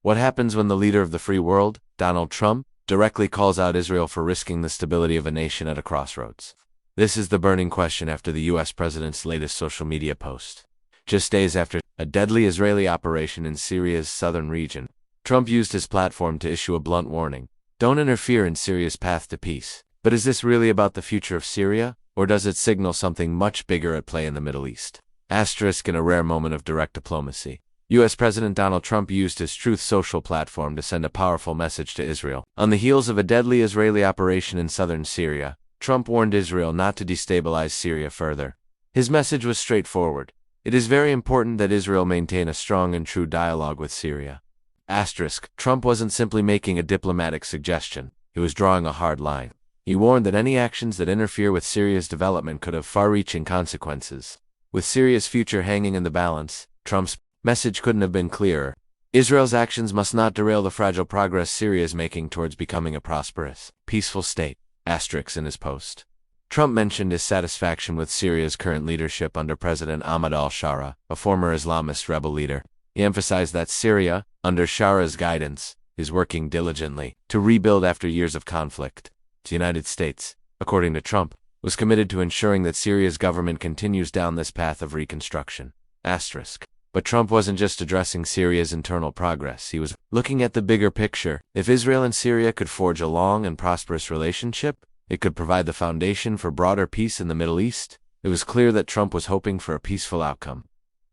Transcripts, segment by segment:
What happens when the leader of the free world, Donald Trump, directly calls out Israel for risking the stability of a nation at a crossroads? This is the burning question after the U.S. president's latest social media post. Just days after a deadly Israeli operation in Syria's southern region, Trump used his platform to issue a blunt warning. Don't interfere in Syria's path to peace. But is this really about the future of Syria, or does it signal something much bigger at play in the Middle East? Asterisk in a rare moment of direct diplomacy. U.S. President Donald Trump used his Truth Social platform to send a powerful message to Israel. On the heels of a deadly Israeli operation in southern Syria, Trump warned Israel not to destabilize Syria further. His message was straightforward. It is very important that Israel maintain a strong and true dialogue with Syria. Asterisk, Trump wasn't simply making a diplomatic suggestion. He was drawing a hard line. He warned that any actions that interfere with Syria's development could have far-reaching consequences. With Syria's future hanging in the balance, Trump's message couldn't have been clearer. Israel's actions must not derail the fragile progress Syria is making towards becoming a prosperous, peaceful state. Asterisk in his post. Trump mentioned his satisfaction with Syria's current leadership under President Ahmad al-Shara, a former Islamist rebel leader. He emphasized that Syria, under Shara's guidance, is working diligently to rebuild after years of conflict. The United States, according to Trump, was committed to ensuring that Syria's government continues down this path of reconstruction. Asterisk. But Trump wasn't just addressing Syria's internal progress, he was looking at the bigger picture. If Israel and Syria could forge a long and prosperous relationship, it could provide the foundation for broader peace in the Middle East. It was clear that Trump was hoping for a peaceful outcome.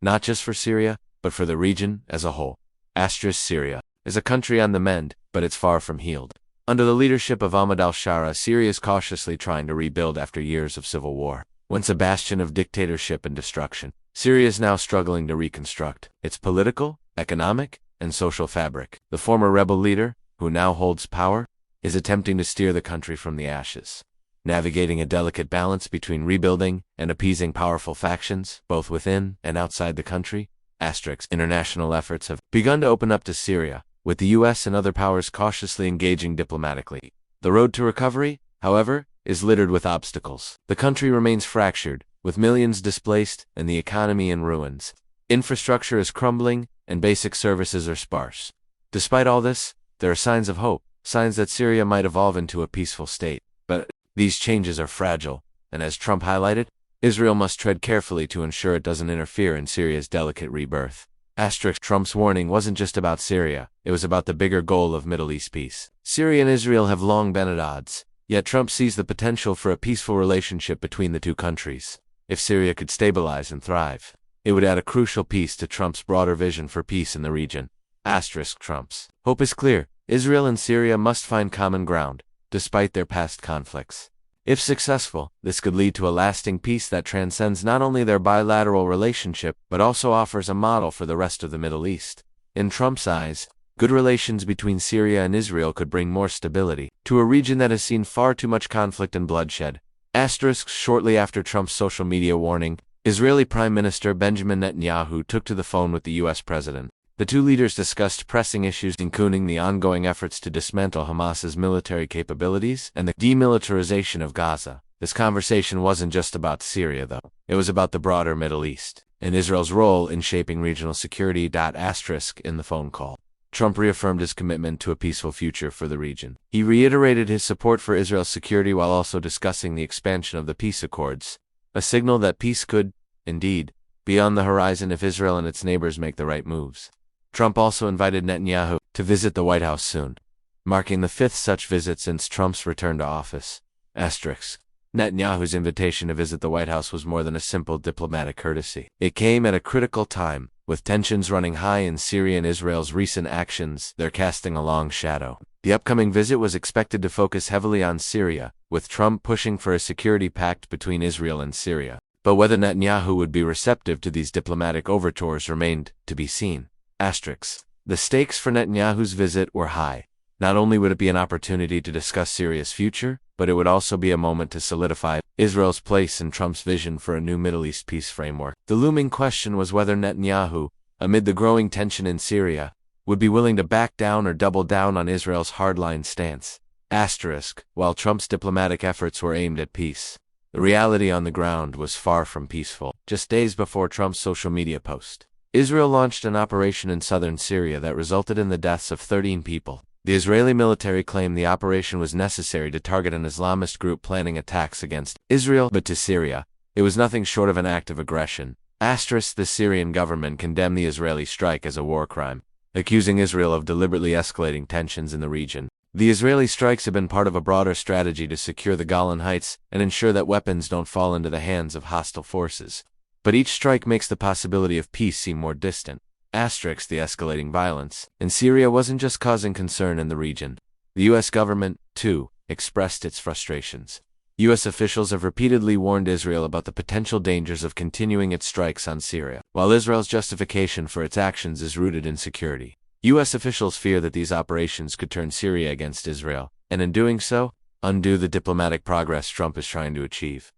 Not just for Syria, but for the region as a whole. Asterisk Syria is a country on the mend, but it's far from healed. Under the leadership of Ahmad al-Shara, Syria is cautiously trying to rebuild after years of civil war. Once a bastion of dictatorship and destruction, Syria is now struggling to reconstruct its political, economic, and social fabric. The former rebel leader, who now holds power, is attempting to steer the country from the ashes, navigating a delicate balance between rebuilding and appeasing powerful factions, both within and outside the country. Asterisk. International efforts have begun to open up to Syria, with the U.S. and other powers cautiously engaging diplomatically. The road to recovery, however, is littered with obstacles. The country remains fractured, with millions displaced and the economy in ruins. Infrastructure is crumbling, and basic services are sparse. Despite all this, there are signs of hope, signs that Syria might evolve into a peaceful state. But these changes are fragile, and as Trump highlighted, Israel must tread carefully to ensure it doesn't interfere in Syria's delicate rebirth. Asterisk. Trump's warning wasn't just about Syria, it was about the bigger goal of Middle East peace. Syria and Israel have long been at odds, yet Trump sees the potential for a peaceful relationship between the two countries. If Syria could stabilize and thrive, it would add a crucial piece to Trump's broader vision for peace in the region. Asterisk. Trump's hope is clear. Israel and Syria must find common ground, despite their past conflicts. If successful, this could lead to a lasting peace that transcends not only their bilateral relationship, but also offers a model for the rest of the Middle East. In Trump's eyes, good relations between Syria and Israel could bring more stability to a region that has seen far too much conflict and bloodshed. Asterisk. Shortly after Trump's social media warning, Israeli Prime Minister Benjamin Netanyahu took to the phone with the U.S. president. The two leaders discussed pressing issues including the ongoing efforts to dismantle Hamas's military capabilities and the demilitarization of Gaza. This conversation wasn't just about Syria, though. It was about the broader Middle East and Israel's role in shaping regional security. Asterisk. In the phone call, Trump reaffirmed his commitment to a peaceful future for the region. He reiterated his support for Israel's security while also discussing the expansion of the peace accords, a signal that peace could, indeed, be on the horizon if Israel and its neighbors make the right moves. Trump also invited Netanyahu to visit the White House soon, marking the fifth such visit since Trump's return to office. Asterisk. Netanyahu's invitation to visit the White House was more than a simple diplomatic courtesy. It came at a critical time, with tensions running high in Syria and Israel's recent actions. They're casting a long shadow. The upcoming visit was expected to focus heavily on Syria, with Trump pushing for a security pact between Israel and Syria. But whether Netanyahu would be receptive to these diplomatic overtures remained to be seen. Asterisk. The stakes for Netanyahu's visit were high. Not only would it be an opportunity to discuss Syria's future, but it would also be a moment to solidify Israel's place in Trump's vision for a new Middle East peace framework. The looming question was whether Netanyahu, amid the growing tension in Syria, would be willing to back down or double down on Israel's hardline stance. Asterisk. While Trump's diplomatic efforts were aimed at peace, the reality on the ground was far from peaceful. Just days before Trump's social media post, Israel launched an operation in southern Syria that resulted in the deaths of 13 people. The Israeli military claimed the operation was necessary to target an Islamist group planning attacks against Israel, but to Syria, it was nothing short of an act of aggression. The Syrian government condemned the Israeli strike as a war crime, accusing Israel of deliberately escalating tensions in the region. The Israeli strikes have been part of a broader strategy to secure the Golan Heights and ensure that weapons don't fall into the hands of hostile forces. But each strike makes the possibility of peace seem more distant. The escalating violence in Syria wasn't just causing concern in the region. The U.S. government, too, expressed its frustrations. U.S. officials have repeatedly warned Israel about the potential dangers of continuing its strikes on Syria. While Israel's justification for its actions is rooted in security, U.S. officials fear that these operations could turn Syria against Israel, and in doing so, undo the diplomatic progress Trump is trying to achieve.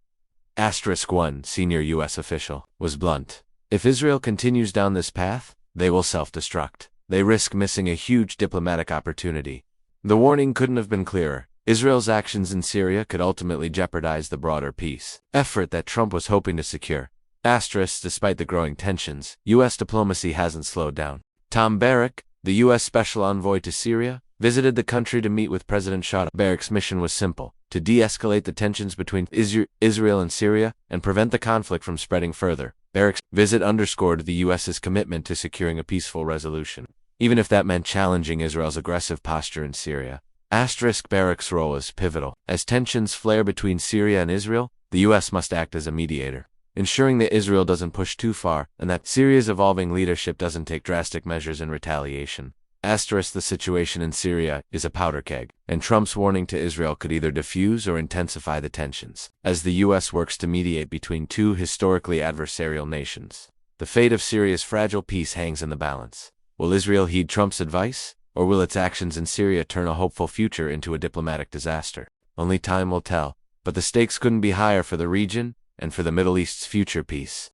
One senior U.S. official was blunt. If Israel continues down this path, they will self-destruct. They risk missing a huge diplomatic opportunity. The warning couldn't have been clearer. Israel's actions in Syria could ultimately jeopardize the broader peace effort that Trump was hoping to secure. Despite the growing tensions, U.S. diplomacy hasn't slowed down. Tom Barrack, the U.S. Special Envoy to Syria, visited the country to meet with President Shah. Barrack's mission was simple: to de-escalate the tensions between Israel and Syria and prevent the conflict from spreading further. Barrack's visit underscored the U.S.'s commitment to securing a peaceful resolution, even if that meant challenging Israel's aggressive posture in Syria. Barrack's role is pivotal. As tensions flare between Syria and Israel, the U.S. must act as a mediator, ensuring that Israel doesn't push too far and that Syria's evolving leadership doesn't take drastic measures in retaliation. The situation in Syria is a powder keg, and Trump's warning to Israel could either diffuse or intensify the tensions, as the U.S. works to mediate between two historically adversarial nations. The fate of Syria's fragile peace hangs in the balance. Will Israel heed Trump's advice, or will its actions in Syria turn a hopeful future into a diplomatic disaster? Only time will tell, but the stakes couldn't be higher for the region and for the Middle East's future peace.